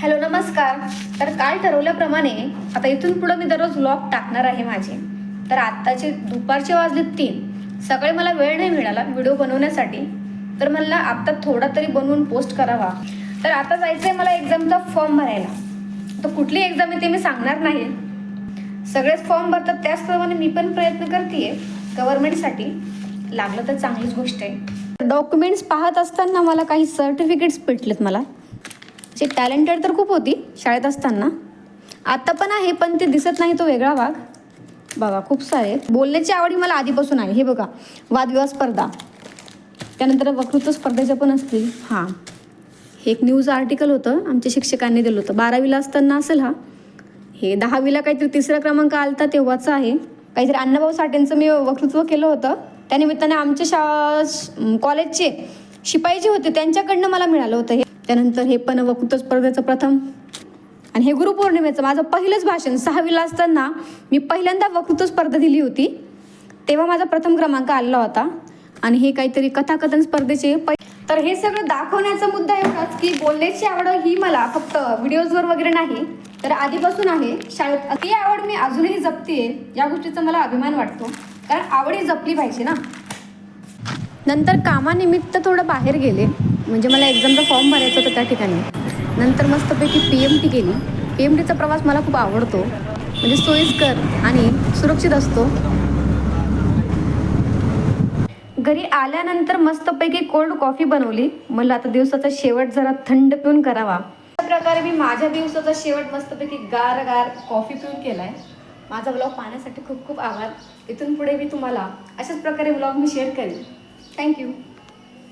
Hello नमस्कार. तर काल ठरवल्याप्रमाणे आता इथून पुढे मी दररोज व्लॉग टाकणार आहे माझे. तर आत्ताचे दुपारचे वाजले 3. सकाळी मला वेळ नाही मिळाला व्हिडिओ बनवण्यासाठी, तर मला आत्ता थोडा तरी बनवून पोस्ट करावा. तर आता जायचं आहे मला एक्झामचा फॉर्म भरायला. तर कुठली एक्झाम आहे ते मी सांगणार नाही, सगळेच फॉर्म भरतात त्याचप्रमाणे मी पण प्रयत्न करते गव्हर्नमेंटसाठी. लागलं तर चांगलीच गोष्ट आहे. डॉक्युमेंट्स पाहत असताना मला काही सर्टिफिकेट्स भेटलेत. मला जे टॅलेंटेड तर खूप होती शाळेत असताना, आता पण आहे, पण ते दिसत नाही तो वेगळा भाग. बघा खूप सारे. बोलण्याची आवडी मला आधीपासून आहे. हे बघा, वादविवाद स्पर्धा, त्यानंतर वक्तृत्व स्पर्धेच्या पण असतील. हां, हे एक न्यूज आर्टिकल होतं, आमच्या शिक्षकांनी दिलं होतं. 12वीला असताना असेल हा. हे 10वीला काहीतरी 3रा क्रमांक आलता तेव्हाचं आहे. काहीतरी अण्णाभाऊ साठेंचं मी वक्तृत्व केलं होतं. त्यानिमित्ताने आमच्या कॉलेजचे शिपाई जे होते त्यांच्याकडनं मला मिळालं होतं हे. त्यानंतर हे पण वक्तृत्व स्पर्धेचं प्रथम. आणि हे गुरुपौर्णिमेचं माझं पहिलंच भाषण. 6वीला असताना मी पहिल्यांदा वक्तृत्व स्पर्धा दिली होती, तेव्हा माझा प्रथम क्रमांक आलेला होता. आणि हे काहीतरी कथाकथन स्पर्धेचे. तर हे सगळं दाखवण्याचा मुद्दा एवढाच की बोलण्याची आवड ही मला फक्त व्हिडिओजवर वगैरे नाही, तर आधीपासून आहे. शाळेत ती आवड मी अजूनही जपते. या गोष्टीचा मला अभिमान वाटतो, कारण आवडही जपली पाहिजे ना. नंतर कामानिमित्त थोडं बाहेर गेले, म्हणजे मला एक्झामचा फॉर्म भरायचा होता त्या ठिकाणी. नंतर मस्तपैकी PMT केली. PMTचा प्रवास मला खूप आवडतो, म्हणजे सोयीस्कर आणि सुरक्षित असतो. घरी आल्यानंतर मस्तपैकी कोल्ड कॉफी बनवली. मला आता दिवसाचा शेवट जरा थंड पिऊन करावा. अशा प्रकारे मी माझ्या दिवसाचा शेवट मस्तपैकी गार गार कॉफी पिऊन केलाय. माझा व्लॉग पाहण्यासाठी खूप खूप आभार. इथून पुढे मी तुम्हाला अशाच प्रकारे व्लॉग मी शेअर करेन. थँक्यू.